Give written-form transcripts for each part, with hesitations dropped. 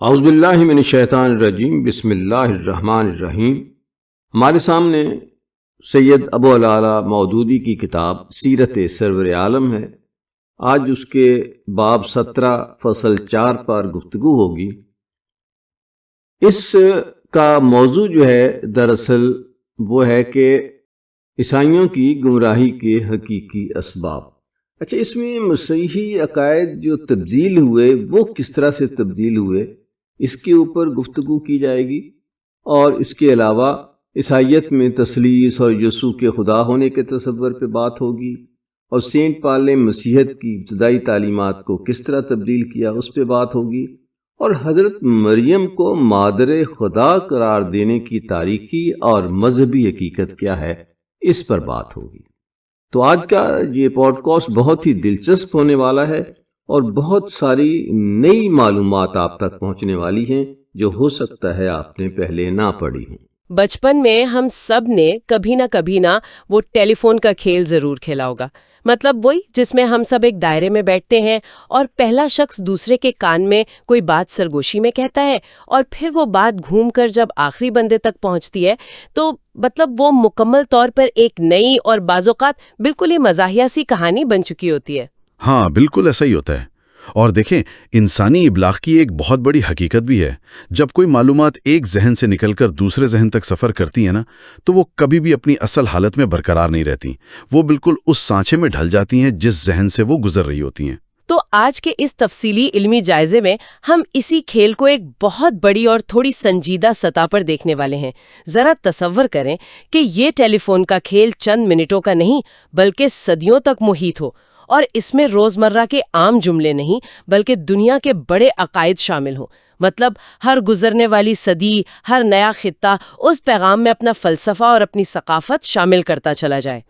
اعوذ باللہ من الشیطان الرجیم، بسم اللہ الرحمن الرحیم۔ ہمارے سامنے سید ابو العلا مودودی کی کتاب سیرت سرور عالم ہے۔ آج اس کے باب 17 فصل 4 پر گفتگو ہوگی۔ اس کا موضوع جو ہے دراصل وہ ہے کہ عیسائیوں کی گمراہی کے حقیقی اسباب۔ اچھا، اس میں مسیحی عقائد جو تبدیل ہوئے وہ کس طرح سے تبدیل ہوئے، اس کے اوپر گفتگو کی جائے گی، اور اس کے علاوہ عیسائیت میں تثلیث اور یسوع کے خدا ہونے کے تصور پہ بات ہوگی، اور سینٹ پال نے مسیحیت کی ابتدائی تعلیمات کو کس طرح تبدیل کیا اس پہ بات ہوگی، اور حضرت مریم کو مادر خدا قرار دینے کی تاریخی اور مذہبی حقیقت کیا ہے اس پر بات ہوگی۔ تو آج کا یہ پوڈ کاسٹ بہت ہی دلچسپ ہونے والا ہے، اور بہت ساری نئی معلومات آپ تک پہنچنے والی ہیں جو ہو سکتا ہے آپ نے پہلے نہ پڑھی ہوں۔ بچپن میں ہم سب نے کبھی نہ وہ ٹیلی فون کا کھیل ضرور کھیلا ہوگا، مطلب وہی جس میں ہم سب ایک دائرے میں بیٹھتے ہیں اور پہلا شخص دوسرے کے کان میں کوئی بات سرگوشی میں کہتا ہے، اور پھر وہ بات گھوم کر جب آخری بندے تک پہنچتی ہے تو مطلب وہ مکمل طور پر ایک نئی اور بعض اوقات بالکل ہی مزاحیہ سی کہانی بن چکی ہوتی ہے۔ ہاں، بالکل ایسا ہی ہوتا ہے۔ اور دیکھیں، انسانی ابلاغ کی ایک بہت بڑی حقیقت بھی ہے۔ جب کوئی معلومات ایک ذہن سے نکل کر دوسرے ذہن تک سفر کرتی ہیں نا، تو وہ کبھی بھی اپنی اصل حالت میں برقرار نہیں رہتی۔ وہ بالکل اس سانچے میں ڈھل جاتی ہیں جس ذہن سے وہ گزر رہی ہوتی ہیں۔ تو آج کے اس تفصیلی علمی جائزے میں ہم اسی کھیل کو ایک بہت بڑی اور تھوڑی سنجیدہ سطح پر دیکھنے والے ہیں۔ ذرا تصور کریں کہ یہ ٹیلی فون کا کھیل چند منٹوں کا نہیں بلکہ صدیوں تک محیط ہو، اور اس میں روزمرہ کے عام جملے نہیں بلکہ دنیا کے بڑے عقائد شامل ہوں۔ مطلب ہر گزرنے والی صدی، ہر نیا خطہ اس پیغام میں اپنا فلسفہ اور اپنی ثقافت شامل کرتا چلا جائے۔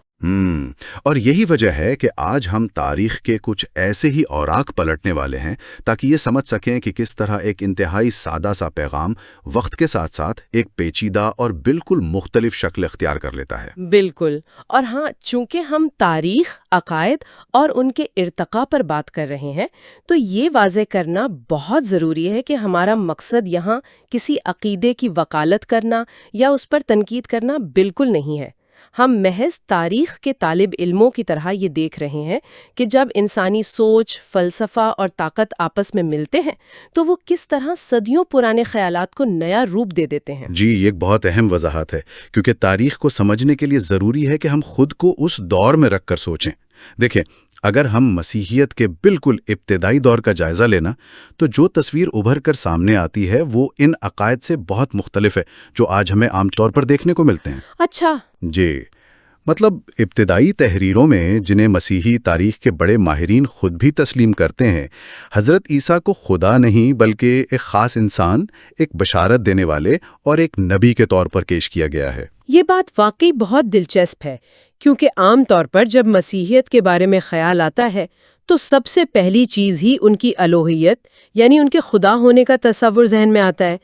اور یہی وجہ ہے کہ آج ہم تاریخ کے کچھ ایسے ہی اوراق پلٹنے والے ہیں تاکہ یہ سمجھ سکیں کہ کس طرح ایک انتہائی سادہ سا پیغام وقت کے ساتھ ساتھ ایک پیچیدہ اور بالکل مختلف شکل اختیار کر لیتا ہے۔ بالکل، اور ہاں، چونکہ ہم تاریخ، عقائد اور ان کے ارتقاء پر بات کر رہے ہیں تو یہ واضح کرنا بہت ضروری ہے کہ ہمارا مقصد یہاں کسی عقیدے کی وکالت کرنا یا اس پر تنقید کرنا بالکل نہیں ہے۔ ہم محض تاریخ کے طالب علموں کی طرح یہ دیکھ رہے ہیں کہ جب انسانی سوچ، فلسفہ اور طاقت آپس میں ملتے ہیں تو وہ کس طرح صدیوں پرانے خیالات کو نیا روپ دے دیتے ہیں۔ جی، یہ ایک بہت اہم وضاحت ہے، کیونکہ تاریخ کو سمجھنے کے لیے ضروری ہے کہ ہم خود کو اس دور میں رکھ کر سوچیں۔ دیکھیں، اگر ہم مسیحیت کے بالکل ابتدائی دور کا جائزہ لینا تو جو تصویر ابھر کر سامنے آتی ہے وہ ان عقائد سے بہت مختلف ہے جو آج ہمیں عام طور پر دیکھنے کو ملتے ہیں۔ اچھا جی، مطلب ابتدائی تحریروں میں جنہیں مسیحی تاریخ کے بڑے ماہرین خود بھی تسلیم کرتے ہیں، حضرت عیسیٰ کو خدا نہیں بلکہ ایک خاص انسان، ایک بشارت دینے والے اور ایک نبی کے طور پر پیش کیا گیا ہے۔ یہ بات واقعی بہت دلچسپ ہے، کیونکہ عام طور پر جب مسیحیت کے بارے میں خیال آتا ہے تو سب سے پہلی چیز ہی ان کی الوہیت یعنی ان کے خدا ہونے کا تصور ذہن میں آتا ہے۔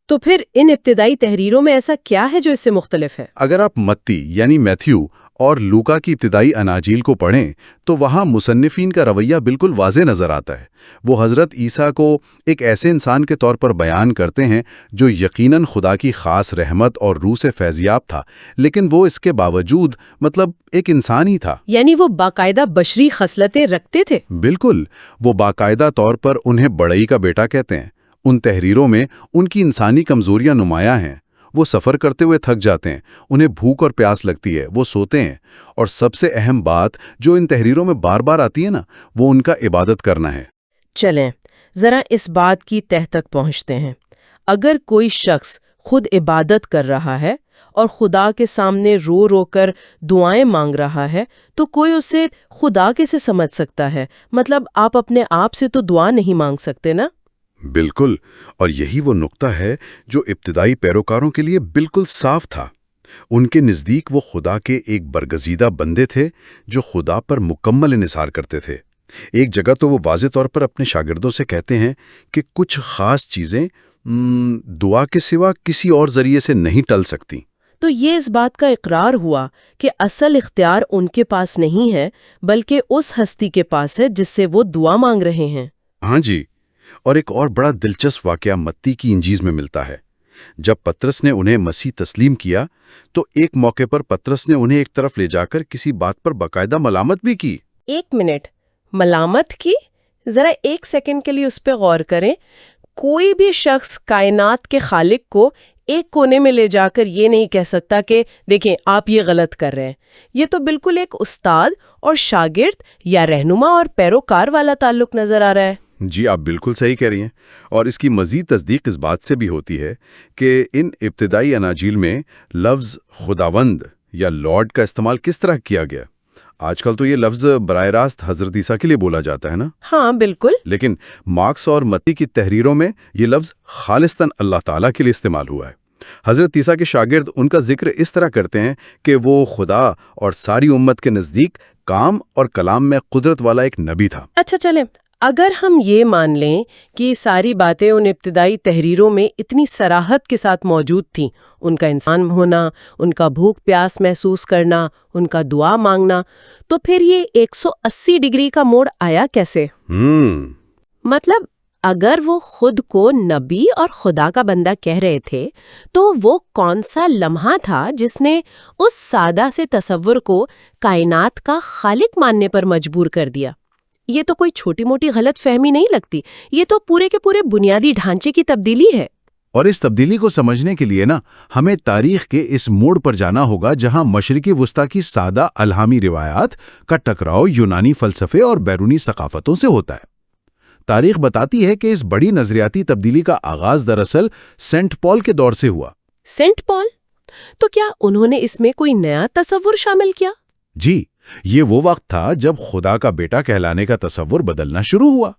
تو پھر ان ابتدائی تحریروں میں ایسا کیا ہے جو اس سے مختلف ہے؟ اگر آپ متی یعنی میتھیو اور لوکا کی ابتدائی اناجیل کو پڑھیں تو وہاں مصنفین کا رویہ بالکل واضح نظر آتا ہے۔ وہ حضرت عیسیٰ کو ایک ایسے انسان کے طور پر بیان کرتے ہیں جو یقیناً خدا کی خاص رحمت اور روح سے فیضیاب تھا، لیکن وہ اس کے باوجود مطلب ایک انسان ہی تھا۔ یعنی وہ باقاعدہ بشری خصلتیں رکھتے تھے؟ بالکل، وہ باقاعدہ طور پر انہیں بڑئی کا بیٹا کہتے ہیں۔ ان تحریروں میں ان کی انسانی کمزوریاں نمایاں ہیں۔ وہ سفر کرتے ہوئے تھک جاتے ہیں، انہیں بھوک اور پیاس لگتی ہے، وہ سوتے ہیں، اور سب سے اہم بات جو ان تحریروں میں بار بار آتی ہے نا، وہ ان کا عبادت کرنا ہے۔ چلیں ذرا اس بات کی تہ تک پہنچتے ہیں۔ اگر کوئی شخص خود عبادت کر رہا ہے اور خدا کے سامنے رو رو کر دعائیں مانگ رہا ہے تو کوئی اسے خدا کیسے سمجھ سکتا ہے؟ مطلب آپ اپنے آپ سے تو دعا نہیں مانگ سکتے نا؟ بالکل، اور یہی وہ نقطہ ہے جو ابتدائی پیروکاروں کے لیے بالکل صاف تھا۔ ان کے نزدیک وہ خدا کے ایک برگزیدہ بندے تھے جو خدا پر مکمل انحصار کرتے تھے۔ ایک جگہ تو وہ واضح طور پر اپنے شاگردوں سے کہتے ہیں کہ کچھ خاص چیزیں دعا کے سوا کسی اور ذریعے سے نہیں ٹل سکتی۔ تو یہ اس بات کا اقرار ہوا کہ اصل اختیار ان کے پاس نہیں ہے بلکہ اس ہستی کے پاس ہے جس سے وہ دعا مانگ رہے ہیں۔ ہاں جی، اور ایک اور بڑا دلچسپ واقعہ متی کی انجیل میں ملتا ہے۔ جب پترس نے انہیں مسیح تسلیم کیا تو ایک موقع پر پترس نے انہیں ایک طرف لے جا کر کسی بات پر باقاعدہ ملامت بھی کی۔ 1 منٹ، ملامت کی؟ ذرا 1 سیکنڈ کے لیے اس پہ غور کریں۔ کوئی بھی شخص کائنات کے خالق کو ایک کونے میں لے جا کر یہ نہیں کہہ سکتا کہ دیکھیں آپ یہ غلط کر رہے ہیں۔ یہ تو بالکل ایک استاد اور شاگرد یا رہنما اور پیروکار والا تعلق نظر آ رہا ہے۔ جی آپ بالکل صحیح کہہ رہی ہیں، اور اس کی مزید تصدیق اس بات سے بھی ہوتی ہے کہ ان ابتدائی اناجیل میں لفظ خداوند یا لارڈ کا استعمال کس طرح کیا گیا۔ آج کل تو یہ لفظ براہ راست حضرت عیسیٰ کے لیے بولا جاتا ہے نا؟ ہاں بالکل۔ لیکن مارکس اور متی کی تحریروں میں یہ لفظ خالصتاً اللہ تعالیٰ کے لیے استعمال ہوا ہے۔ حضرت عیسیٰ کے شاگرد ان کا ذکر اس طرح کرتے ہیں کہ وہ خدا اور ساری امت کے نزدیک کام اور کلام میں قدرت والا ایک نبی تھا۔ اچھا چلیں، اگر ہم یہ مان لیں کہ یہ ساری باتیں ان ابتدائی تحریروں میں اتنی صراحت کے ساتھ موجود تھیں، ان کا انسان ہونا، ان کا بھوک پیاس محسوس کرنا، ان کا دعا مانگنا، تو پھر یہ 180 ڈگری کا موڑ آیا کیسے؟ مطلب اگر وہ خود کو نبی اور خدا کا بندہ کہہ رہے تھے تو وہ کون سا لمحہ تھا جس نے اس سادہ سے تصور کو کائنات کا خالق ماننے پر مجبور کر دیا؟ یہ تو کوئی چھوٹی موٹی غلط فہمی نہیں لگتی، یہ تو پورے کے پورے بنیادی ڈھانچے کی تبدیلی ہے۔ اور اس تبدیلی کو سمجھنے کے لیے ہمیں تاریخ کے اس موڑ پر جانا ہوگا جہاں مشرقی وسطی کی سادہ الہامی روایات کا ٹکراؤ یونانی فلسفے اور بیرونی ثقافتوں سے ہوتا ہے۔ تاریخ بتاتی ہے کہ اس بڑی نظریاتی تبدیلی کا آغاز دراصل سینٹ پال کے دور سے ہوا۔ سینٹ پال؟ تو کیا انہوں نے اس میں کوئی نیا تصور شامل کیا؟ جی، یہ وہ وقت تھا جب خدا کا بیٹا کہلانے کا تصور بدلنا شروع ہوا۔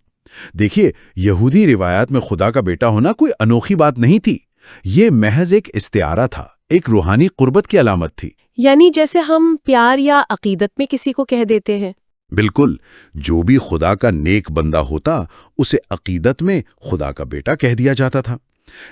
دیکھیے، یہودی روایات میں خدا کا بیٹا ہونا کوئی انوکھی بات نہیں تھی، یہ محض ایک استعارہ تھا، ایک روحانی قربت کی علامت تھی۔ یعنی جیسے ہم پیار یا عقیدت میں کسی کو کہہ دیتے ہیں۔ بالکل، جو بھی خدا کا نیک بندہ ہوتا اسے عقیدت میں خدا کا بیٹا کہہ دیا جاتا تھا۔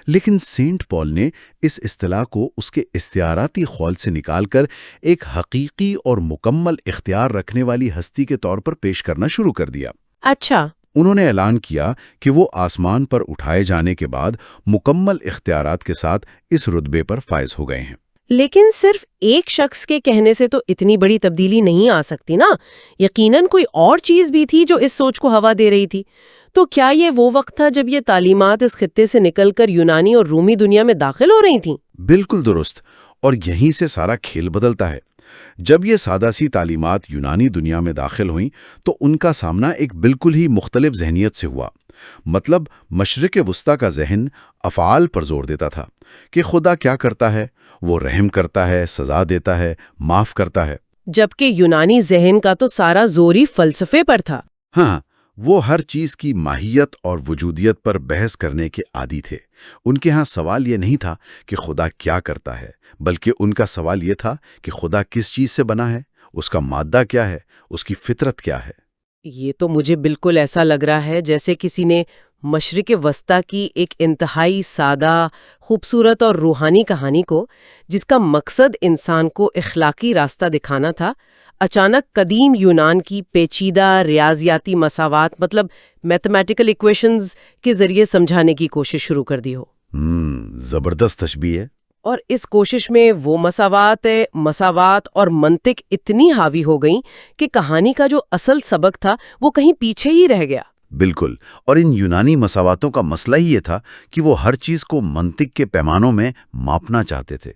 لیکن سینٹ پال نے اس اصطلاح کو اس کے استعاراتی خول سے نکال کر ایک حقیقی اور مکمل اختیار رکھنے والی ہستی کے طور پر پیش کرنا شروع کر دیا۔ اچھا۔ انہوں نے اعلان کیا کہ وہ آسمان پر اٹھائے جانے کے بعد مکمل اختیارات کے ساتھ اس رتبے پر فائز ہو گئے ہیں۔ لیکن صرف ایک شخص کے کہنے سے تو اتنی بڑی تبدیلی نہیں آ سکتی نا، یقیناً کوئی اور چیز بھی تھی جو اس سوچ کو ہوا دے رہی تھی۔ تو کیا یہ وہ وقت تھا جب یہ تعلیمات اس خطے سے نکل کر یونانی اور رومی دنیا میں داخل ہو رہی تھیں؟ بالکل درست، اور یہیں سے سارا کھیل بدلتا ہے۔ جب یہ سادہ سی تعلیمات یونانی دنیا میں داخل ہوئیں تو ان کا سامنا ایک بالکل ہی مختلف ذہنیت سے ہوا۔ مطلب مشرق وسطی کا ذہن افعال پر زور دیتا تھا کہ خدا کیا کرتا ہے، وہ رحم کرتا ہے، سزا دیتا ہے، معاف کرتا ہے، جبکہ یونانی ذہن کا تو سارا زور ہی فلسفے پر تھا۔ ہاں، وہ ہر چیز کی ماہیت اور وجودیت پر بحث کرنے کے عادی تھے۔ ان کے ہاں سوال یہ نہیں تھا کہ خدا کیا کرتا ہے، بلکہ ان کا سوال یہ تھا کہ خدا کس چیز سے بنا ہے، اس کا مادہ کیا ہے، اس کی فطرت کیا ہے۔ یہ تو مجھے بالکل ایسا لگ رہا ہے جیسے کسی نے مشرق وسطی کی ایک انتہائی سادہ، خوبصورت اور روحانی کہانی کو، جس کا مقصد انسان کو اخلاقی راستہ دکھانا تھا، اچانک قدیم یونان کی پیچیدہ ریاضیاتی مساوات مطلب میتھمیٹیکل ایکویشنز کے ذریعے سمجھانے کی کوشش شروع کر دی ہو۔ زبردست تشبیہ ہے۔ اور اس کوشش میں وہ مساوات اور منطق اتنی حاوی ہو گئیں کہ کہانی کا جو اصل سبق تھا وہ کہیں پیچھے ہی رہ گیا۔ بالکل، اور ان یونانی مساواتوں کا مسئلہ ہی یہ تھا کہ وہ ہر چیز کو منطق کے پیمانوں میں ماپنا چاہتے تھے۔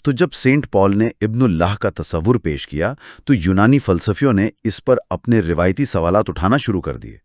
تو جب سینٹ پال نے ابن اللہ کا تصور پیش کیا تو یونانی فلسفیوں نے اس پر اپنے روایتی سوالات اٹھانا شروع کر دیے۔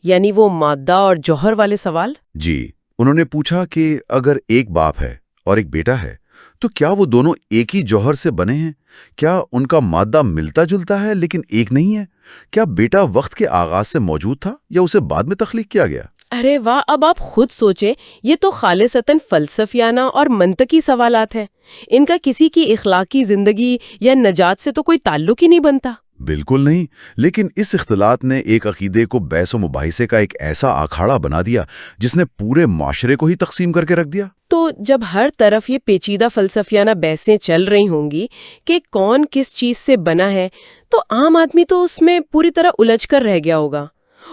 یعنی وہ مادہ اور جوہر والے سوال؟ جی، انہوں نے پوچھا کہ اگر ایک باپ ہے اور ایک بیٹا ہے تو کیا وہ دونوں ایک ہی جوہر سے بنے ہیں؟ کیا ان کا مادہ ملتا جلتا ہے لیکن ایک نہیں ہے؟ کیا بیٹا وقت کے آغاز سے موجود تھا یا اسے بعد میں تخلیق کیا گیا؟ ارے واہ، اب آپ خود سوچیں، یہ تو خالصتاً فلسفیانہ اور منطقی سوالات ہیں۔ ان کا کسی کی اخلاقی زندگی یا نجات سے تو کوئی تعلق ہی نہیں بنتا۔ بالکل نہیں، لیکن اس اختلاط نے ایک عقیدے کو بحث و مباحثے کا ایک ایسا اکھاڑا بنا دیا جس نے پورے معاشرے کو ہی تقسیم کر کے رکھ دیا۔ تو جب ہر طرف یہ پیچیدہ فلسفیانہ بحثیں چل رہی ہوں گی کہ کون کس چیز سے بنا ہے، تو عام آدمی تو اس میں پوری طرح الجھ کر رہ گیا ہوگا۔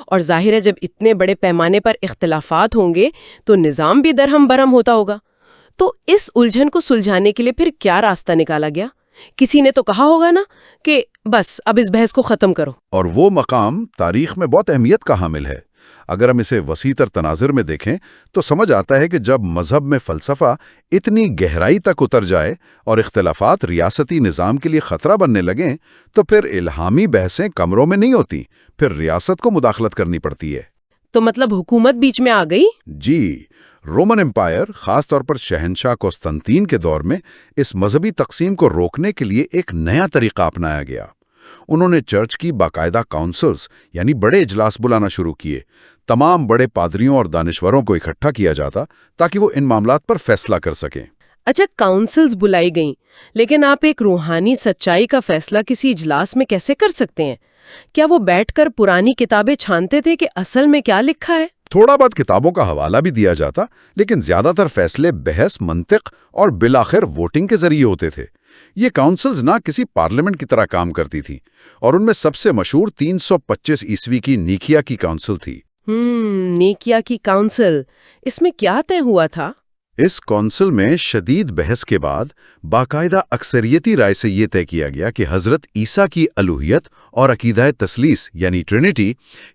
اور ظاہر ہے جب اتنے بڑے پیمانے پر اختلافات ہوں گے تو نظام بھی درہم برہم ہوتا ہوگا۔ تو اس الجھن کو سلجھانے کے لیے پھر کیا راستہ نکالا گیا؟ کسی نے تو کہا ہوگا نا کہ بس اب اس بحث کو ختم کرو۔ اور وہ مقام تاریخ میں بہت اہمیت کا حامل ہے۔ اگر ہم اسے وسیع تر تناظر میں دیکھیں تو سمجھ آتا ہے کہ جب مذہب میں فلسفہ اتنی گہرائی تک اتر جائے اور اختلافات ریاستی نظام کے لیے خطرہ بننے لگیں تو پھر الہامی بحثیں کمروں میں نہیں ہوتی، پھر ریاست کو مداخلت کرنی پڑتی ہے۔ تو مطلب حکومت بیچ میں آ گئی؟ جی، رومن امپائر خاص طور پر شہنشاہ قسطنطین کے دور میں اس مذہبی تقسیم کو روکنے کے لیے ایک نیا طریقہ اپنایا گیا۔ انہوں نے چرچ کی باقاعدہ کاؤنسلز یعنی بڑے اجلاس بلانا شروع کیے۔ تمام بڑے پادریوں اور دانشوروں کو اکٹھا کیا جاتا تاکہ وہ ان معاملات پر فیصلہ کر سکیں۔ اچھا، کاؤنسلز بلائی گئیں، لیکن آپ ایک روحانی سچائی کا فیصلہ کسی اجلاس میں کیسے کر سکتے ہیں؟ کیا وہ بیٹھ کر پرانی کتابیں چھانتے تھے کہ اصل میں کیا لکھا ہے؟ تھوڑا بہت کتابوں کا حوالہ بھی دیا جاتا، لیکن زیادہ تر فیصلے بحث، منطق اور بالآخر ووٹنگ کے ذریعے ہوتے تھے۔ یہ کاؤنسلز نہ کسی پارلیمنٹ کی طرح کام کرتی تھیں، اور ان میں سب سے مشہور 325 عیسوی کی نیکیا کی کاؤنسل تھی۔ نیکیا کی کاؤنسل، اس میں کیا طے ہوا تھا؟ اس کونسل میں شدید بحث کے بعد باقاعدہ اکثریتی رائے سے یہ طے کیا گیا کہ حضرت عیسیٰ کی الوہیت اور عقیدہ تثلیث یعنی ٹرینٹی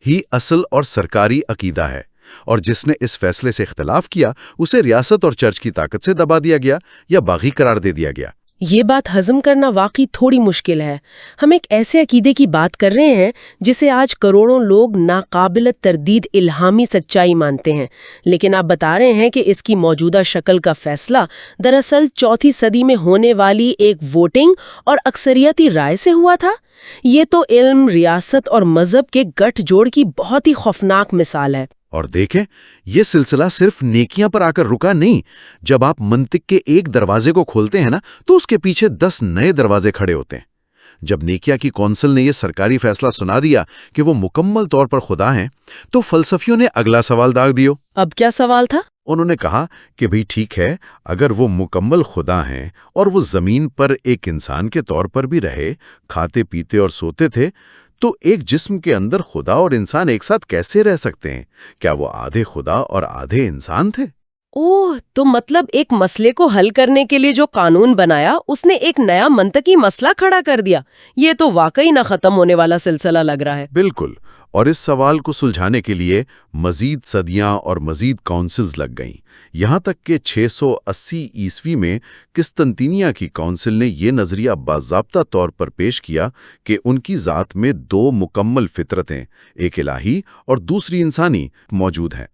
ہی اصل اور سرکاری عقیدہ ہے، اور جس نے اس فیصلے سے اختلاف کیا اسے ریاست اور چرچ کی طاقت سے دبا دیا گیا یا باغی قرار دے دیا گیا۔ یہ بات ہضم کرنا واقعی تھوڑی مشکل ہے۔ ہم ایک ایسے عقیدے کی بات کر رہے ہیں جسے آج کروڑوں لوگ ناقابل تردید الہامی سچائی مانتے ہیں، لیکن آپ بتا رہے ہیں کہ اس کی موجودہ شکل کا فیصلہ دراصل 4 صدی میں ہونے والی ایک ووٹنگ اور اکثریتی رائے سے ہوا تھا۔ یہ تو علم، ریاست اور مذہب کے گٹھ جوڑ کی بہت ہی خوفناک مثال ہے۔ اور دیکھیں، یہ سلسلہ صرف نیکیاں پر آ کر رکا نہیں۔ جب آپ منطق کے ایک دروازے کو کھولتے ہیں نا تو اس کے پیچھے 10 نئے دروازے کھڑے ہوتے ہیں۔ جب نیکیا کی کونسل نے یہ سرکاری فیصلہ سنا دیا کہ وہ مکمل طور پر خدا ہیں تو فلسفیوں نے اگلا سوال داغ دیو۔ اب کیا سوال تھا؟ انہوں نے کہا کہ بھئی ٹھیک ہے، اگر وہ مکمل خدا ہیں اور وہ زمین پر ایک انسان کے طور پر بھی رہے، کھاتے پیتے اور سوتے تھے، تو ایک جسم کے اندر خدا اور انسان ایک ساتھ کیسے رہ سکتے ہیں؟ کیا وہ آدھے خدا اور آدھے انسان تھے؟ اوہ، تو مطلب ایک مسئلے کو حل کرنے کے لیے جو قانون بنایا اس نے ایک نیا منطقی مسئلہ کھڑا کر دیا۔ یہ تو واقعی نہ ختم ہونے والا سلسلہ لگ رہا ہے۔ بالکل، اور اس سوال کو سلجھانے کے لیے مزید صدیاں اور مزید کونسلز لگ گئیں، یہاں تک کہ 680 عیسوی میں قسطنطینیہ کی کونسل نے یہ نظریہ باضابطہ طور پر پیش کیا کہ ان کی ذات میں 2 مکمل فطرتیں، ایک الہی اور دوسری انسانی، موجود ہیں۔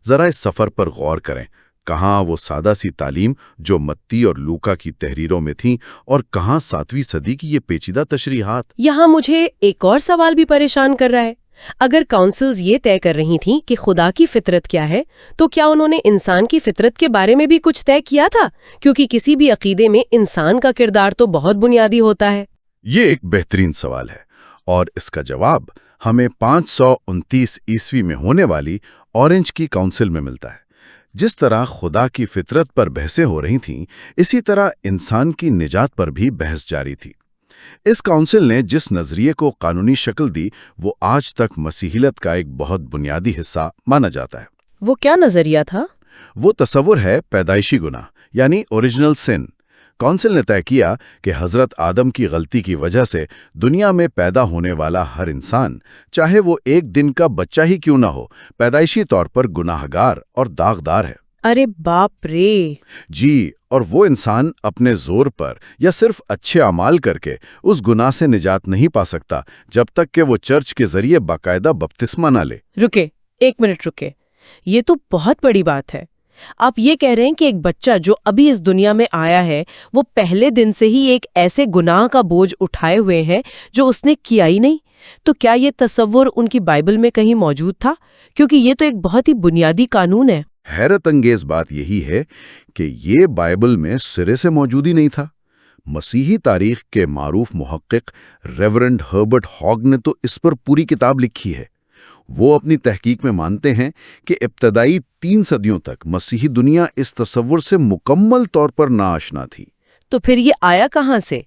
ذرا اس سفر پر غور کریں، کہاں وہ سادہ سی تعلیم جو متی اور لوکا کی تحریروں میں تھیں، اور کہاں 7ویں صدی کی یہ پیچیدہ تشریحات۔ یہاں مجھے ایک اور سوال بھی پریشان کر رہا ہے۔ اگر کاؤنسلز یہ طے کر رہی تھیں کہ خدا کی فطرت کیا ہے، تو کیا انہوں نے انسان کی فطرت کے بارے میں بھی کچھ طے کیا تھا؟ کیونکہ کسی بھی عقیدے میں انسان کا کردار تو بہت بنیادی ہوتا ہے۔ یہ ایک بہترین سوال ہے، اور اس کا جواب ہمیں 529 عیسوی میں ہونے والی اورنج کی کونسل میں ملتا ہے۔ جس طرح خدا کی فطرت پر بحثیں ہو رہی تھیں، اسی طرح انسان کی نجات پر بھی بحث جاری تھی۔ اس کونسل نے جس نظریے کو قانونی شکل دی وہ آج تک مسیحیت کا ایک بہت بنیادی حصہ مانا جاتا ہے۔ وہ کیا نظریہ تھا؟ وہ تصور ہے پیدائشی گناہ یعنی اوریجنل سن۔ کونسل نے طے کیا کہ حضرت آدم کی غلطی کی وجہ سے دنیا میں پیدا ہونے والا ہر انسان، چاہے وہ ایک دن کا بچہ ہی کیوں نہ ہو، پیدائشی طور پر گناہگار اور داغدار ہے۔ ارے باپ رے! جی، اور وہ انسان اپنے زور پر یا صرف اچھے اعمال کر کے اس گناہ سے نجات نہیں پا سکتا جب تک کہ وہ چرچ کے ذریعے باقاعدہ بپتسمہ نہ لے۔ رکے، 1 منٹ رکے، یہ تو بہت بڑی بات ہے۔ آپ یہ کہہ رہے ہیں کہ ایک بچہ جو ابھی اس دنیا میں آیا ہے وہ پہلے دن سے ہی ایک ایسے گناہ کا بوجھ اٹھائے ہوئے ہیں جو اس نے کیا ہی نہیں؟ تو کیا یہ تصور ان کی بائبل میں کہیں موجود تھا؟ کیونکہ یہ تو ایک بہت ہی بنیادی قانون ہے۔ حیرت انگیز بات یہی ہے کہ یہ بائبل میں سرے سے موجود ہی نہیں تھا۔ مسیحی تاریخ کے معروف محقق ریورنڈ ہربرٹ ہاگ نے تو اس پر پوری کتاب لکھی ہے۔ وہ اپنی تحقیق میں مانتے ہیں کہ ابتدائی 3 صدیوں تک مسیحی دنیا اس تصور سے مکمل طور پر ناآشنا تھی۔ تو پھر یہ آیا کہاں سے؟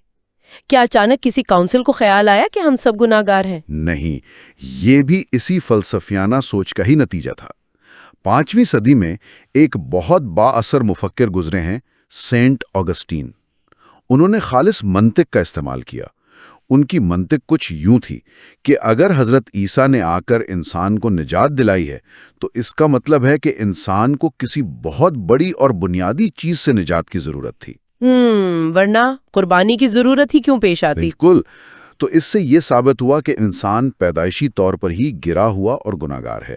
کیا اچانک کسی کاؤنسل کو خیال آیا کہ ہم سب گناہ گار ہیں؟ نہیں، یہ بھی اسی فلسفیانہ سوچ کا ہی نتیجہ تھا۔ 5ویں صدی میں ایک بہت با اثر مفکر گزرے ہیں، سینٹ آگسٹین۔ انہوں نے خالص منطق کا استعمال کیا۔ ان کی منطق کچھ یوں تھی کہ اگر حضرت عیسیٰ نے آ کر انسان کو نجات دلائی ہے تو اس کا مطلب ہے کہ انسان کو کسی بہت بڑی اور بنیادی چیز سے نجات کی ضرورت تھی۔ ورنہ قربانی کی ضرورت ہی کیوں پیش آتی؟ بالکل۔ تو اس سے یہ ثابت ہوا کہ انسان پیدائشی طور پر ہی گرا ہوا اور گناہگار ہے۔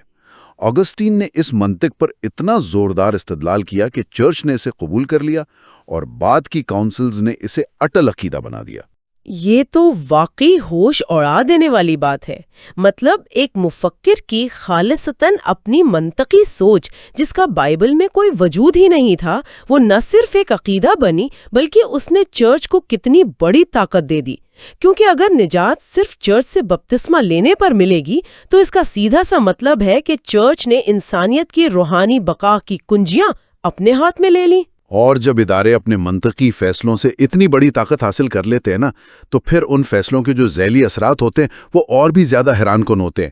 آگسٹین نے اس منطق پر اتنا زوردار استدلال کیا کہ چرچ نے اسے قبول کر لیا اور بعد کی کاؤنسلز نے اسے اٹل عقیدہ بنا دیا۔ یہ تو واقعی ہوش اڑا دینے والی بات ہے۔ مطلب ایک مفکر کی خالصتاً اپنی منطقی سوچ، جس کا بائبل میں کوئی وجود ہی نہیں تھا، وہ نہ صرف ایک عقیدہ بنی بلکہ اس نے چرچ کو کتنی بڑی طاقت دے دی۔ کیونکہ اگر نجات صرف چرچ سے بپتسمہ لینے پر ملے گی تو اس کا سیدھا سا مطلب ہے کہ چرچ نے انسانیت کی روحانی بقا کی کنجیاں اپنے ہاتھ میں لے لیں۔ اور جب ادارے اپنے منطقی فیصلوں سے اتنی بڑی طاقت حاصل کر لیتے ہیں نا، تو پھر ان فیصلوں کے جو ذیلی اثرات ہوتے ہیں وہ اور بھی زیادہ حیران کن ہوتے ہیں۔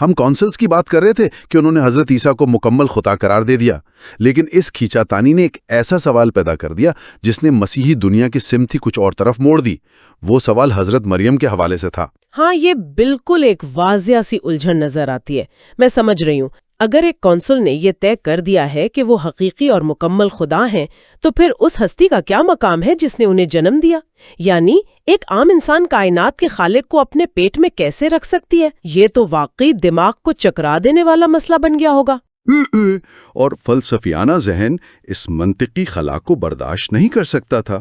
ہم کونسلز کی بات کر رہے تھے کہ انہوں نے حضرت عیسیٰ کو مکمل خدا قرار دے دیا، لیکن اس کھینچا تانی نے ایک ایسا سوال پیدا کر دیا جس نے مسیحی دنیا کی سمت ہی کچھ اور طرف موڑ دی۔ وہ سوال حضرت مریم کے حوالے سے تھا۔ ہاں، یہ بالکل ایک واضح سی الجھن نظر آتی ہے۔ میں سمجھ رہی ہوں۔ اگر ایک کونسل نے یہ طے کر دیا ہے کہ وہ حقیقی اور مکمل خدا ہیں، تو پھر اس ہستی کا کیا مقام ہے جس نے انہیں جنم دیا؟ یعنی ایک عام انسان کائنات کے خالق کو اپنے پیٹ میں کیسے رکھ سکتی ہے؟ یہ تو واقعی دماغ کو چکرا دینے والا مسئلہ بن گیا ہوگا۔ اور فلسفیانہ ذہن اس منطقی خلا کو برداشت نہیں کر سکتا تھا۔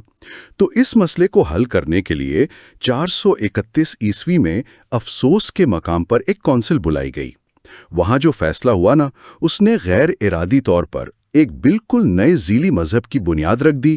تو اس مسئلے کو حل کرنے کے لیے 431 عیسوی میں افسوس کے مقام پر ایک کونسل بلائی گئی۔ وہاں جو فیصلہ ہوا نا، اس نے غیر ارادی طور پر ایک بالکل نئے ذیلی مذہب کی بنیاد رکھ دی۔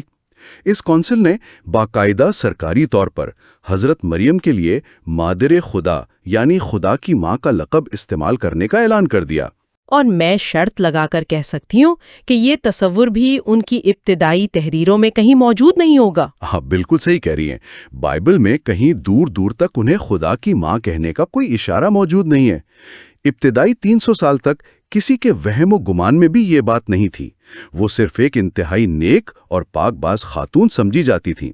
اس کونسل نے باقاعدہ سرکاری طور پر حضرت مریم کے لیے مادر خدا یعنی خدا کی ماں کا لقب استعمال کرنے کا اعلان کر دیا۔ اور میں شرط لگا کر کہہ سکتی ہوں کہ یہ تصور بھی ان کی ابتدائی تحریروں میں کہیں موجود نہیں ہوگا۔ ہاں، بالکل صحیح کہہ رہی ہیں۔ بائبل میں کہیں دور دور تک انہیں خدا کی ماں کہنے کا کوئی اشارہ موجود نہیں ہے۔ ابتدائی 300 سال تک کسی کے وہم و گمان میں بھی یہ بات نہیں تھی۔ وہ صرف ایک انتہائی نیک اور پاک باز خاتون سمجھی جاتی تھیں۔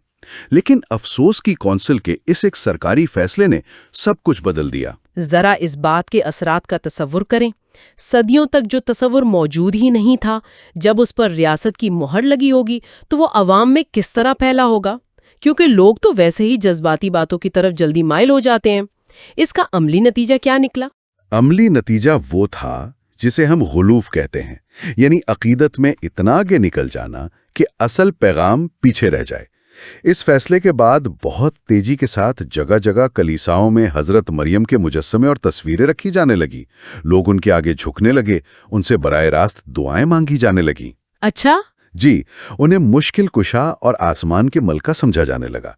لیکن افسوس کی کونسل کے اس ایک سرکاری فیصلے نے سب کچھ بدل دیا۔ ذرا اس بات کے اثرات کا تصور کریں۔ صدیوں تک جو تصور موجود ہی نہیں تھا، جب اس پر ریاست کی مہر لگی ہوگی تو وہ عوام میں کس طرح پھیلا ہوگا؟ کیونکہ لوگ تو ویسے ہی جذباتی باتوں کی طرف جلدی مائل ہو جاتے ہیں۔ اس کا عملی نتیجہ کیا نکلا؟ عملی نتیجہ وہ تھا جسے ہم غلوف کہتے ہیں، یعنی عقیدت میں اتنا آگے نکل جانا کہ اصل پیغام پیچھے رہ جائے۔ اس فیصلے کے بعد بہت تیزی کے ساتھ جگہ جگہ کلیساؤں میں حضرت مریم کے مجسمے اور تصویریں رکھی جانے لگی۔ لوگ ان کے آگے جھکنے لگے، ان سے براہ راست دعائیں مانگی جانے لگیں۔ اچھا؟ جی، انہیں مشکل کشا اور آسمان کے ملکہ سمجھا جانے لگا۔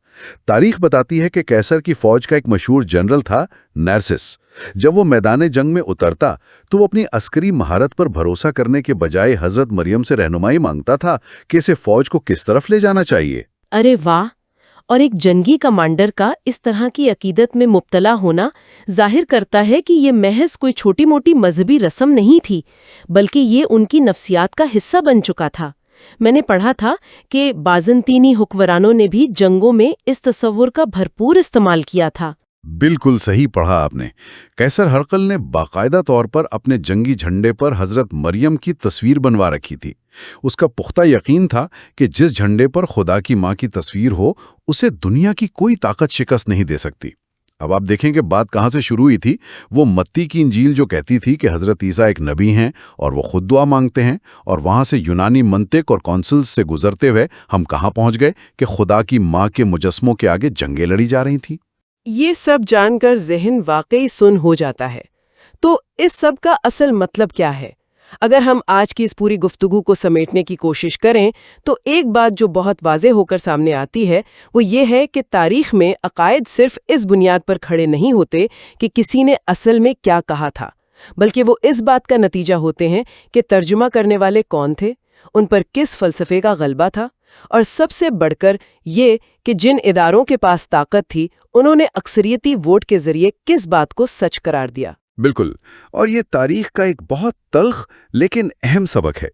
تاریخ بتاتی ہے کہ کیسر کی فوج کا ایک مشہور جنرل تھا نرسس۔ جب وہ میدان جنگ میں اترتا تو وہ اپنی عسکری مہارت پر بھروسہ کرنے کے بجائے حضرت مریم سے رہنمائی مانگتا تھا کہ اسے فوج کو کس طرف لے جانا چاہیے۔ ارے واہ! اور ایک جنگی کمانڈر کا اس طرح کی عقیدت میں مبتلا ہونا ظاہر کرتا ہے کہ یہ محض کوئی چھوٹی موٹی مذہبی رسم نہیں تھی، بلکہ یہ ان کی نفسیات کا حصہ بن چکا تھا۔ میں نے پڑھا تھا کہ بازنطینی حکمرانوں نے بھی جنگوں میں اس تصور کا بھرپور استعمال کیا تھا۔ بالکل صحیح پڑھا آپ نے۔ قیصر ہرقل نے باقاعدہ طور پر اپنے جنگی جھنڈے پر حضرت مریم کی تصویر بنوا رکھی تھی۔ اس کا پختہ یقین تھا کہ جس جھنڈے پر خدا کی ماں کی تصویر ہو، اسے دنیا کی کوئی طاقت شکست نہیں دے سکتی۔ اب آپ دیکھیں کہ بات کہاں سے شروع ہوئی تھی۔ وہ متی کی انجیل جو کہتی تھی کہ حضرت عیسیٰ ایک نبی ہیں اور وہ خود دعا مانگتے ہیں، اور وہاں سے یونانی منطق اور کونسلز سے گزرتے ہوئے ہم کہاں پہنچ گئے کہ خدا کی ماں کے مجسموں کے آگے جنگیں لڑی جا رہی تھیں۔ یہ سب جان کر ذہن واقعی سن ہو جاتا ہے۔ تو اس سب کا اصل مطلب کیا ہے؟ اگر ہم آج کی اس پوری گفتگو کو سمیٹنے کی کوشش کریں تو ایک بات جو بہت واضح ہو کر سامنے آتی ہے وہ یہ ہے کہ تاریخ میں عقائد صرف اس بنیاد پر کھڑے نہیں ہوتے کہ کسی نے اصل میں کیا کہا تھا، بلکہ وہ اس بات کا نتیجہ ہوتے ہیں کہ ترجمہ کرنے والے کون تھے، ان پر کس فلسفے کا غلبہ تھا، اور سب سے بڑھ کر یہ کہ جن اداروں کے پاس طاقت تھی انہوں نے اکثریتی ووٹ کے ذریعے کس بات کو سچ قرار دیا۔ بالکل، اور یہ تاریخ کا ایک بہت تلخ لیکن اہم سبق ہے۔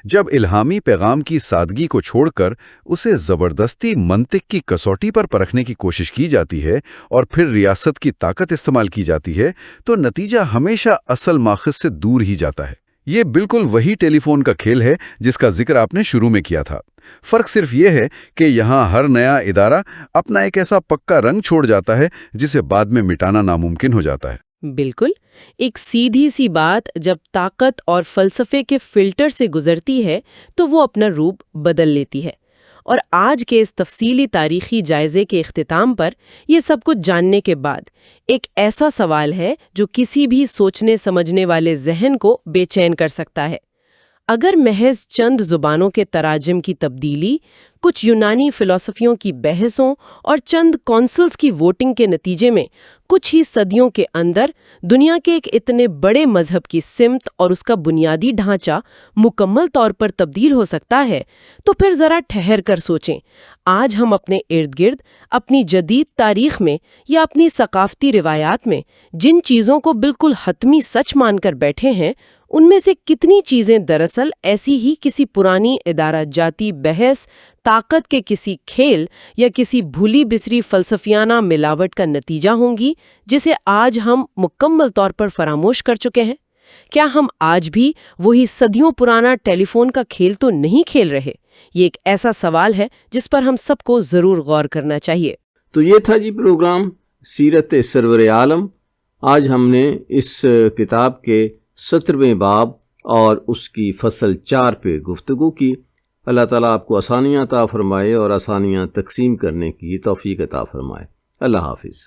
جب الہامی پیغام کی سادگی کو چھوڑ کر اسے زبردستی منطق کی کسوٹی پر پرکھنے کی کوشش کی جاتی ہے اور پھر ریاست کی طاقت استعمال کی جاتی ہے تو نتیجہ ہمیشہ اصل ماخذ سے دور ہی جاتا ہے۔ یہ بالکل وہی ٹیلی فون کا کھیل ہے جس کا ذکر آپ نے شروع میں کیا تھا۔ فرق صرف یہ ہے کہ یہاں ہر نیا ادارہ اپنا ایک ایسا پکا رنگ چھوڑ جاتا ہے جسے بعد میں مٹانا ناممکن ہو جاتا ہے۔ بالکل، ایک سیدھی سی بات جب طاقت اور فلسفے کے فلٹر سے گزرتی ہے تو وہ اپنا روپ بدل لیتی ہے۔ اور آج کے اس تفصیلی تاریخی جائزے کے اختتام پر یہ سب کچھ جاننے کے بعد ایک ایسا سوال ہے جو کسی بھی سوچنے سمجھنے والے ذہن کو بے چین کر سکتا ہے۔ اگر محض چند زبانوں کے تراجم کی تبدیلی، کچھ یونانی فلسفیوں کی بحثوں اور چند کونسلز کی ووٹنگ کے نتیجے میں کچھ ہی صدیوں کے اندر دنیا کے ایک اتنے بڑے مذہب کی سمت اور اس کا بنیادی ڈھانچہ مکمل طور پر تبدیل ہو سکتا ہے، تو پھر ذرا ٹھہر کر سوچیں۔ آج ہم اپنے ارد گرد، اپنی جدید تاریخ میں یا اپنی ثقافتی روایات میں جن چیزوں کو بالکل حتمی سچ مان کر بیٹھے ہیں، ان میں سے کتنی چیزیں دراصل ایسی ہی کسی پرانی ادارہ جاتی بحث، طاقت کے کسی کھیل یا کسی بھولی بسری فلسفیانہ ملاوٹ کا نتیجہ ہوں گی جسے آج ہم مکمل طور پر فراموش کر چکے ہیں؟ کیا ہم آج بھی وہی صدیوں پرانا ٹیلی فون کا کھیل تو نہیں کھیل رہے؟ یہ ایک ایسا سوال ہے جس پر ہم سب کو ضرور غور کرنا چاہیے۔ تو یہ تھا جی پروگرام سیرت سرور عالم۔ آج ہم نے اس کتاب کے 17ویں باب اور اس کی فصل 4 پہ گفتگو کی۔ اللہ تعالیٰ آپ کو آسانیاں عطا فرمائے اور آسانیاں تقسیم کرنے کی توفیق عطا فرمائے۔ اللہ حافظ۔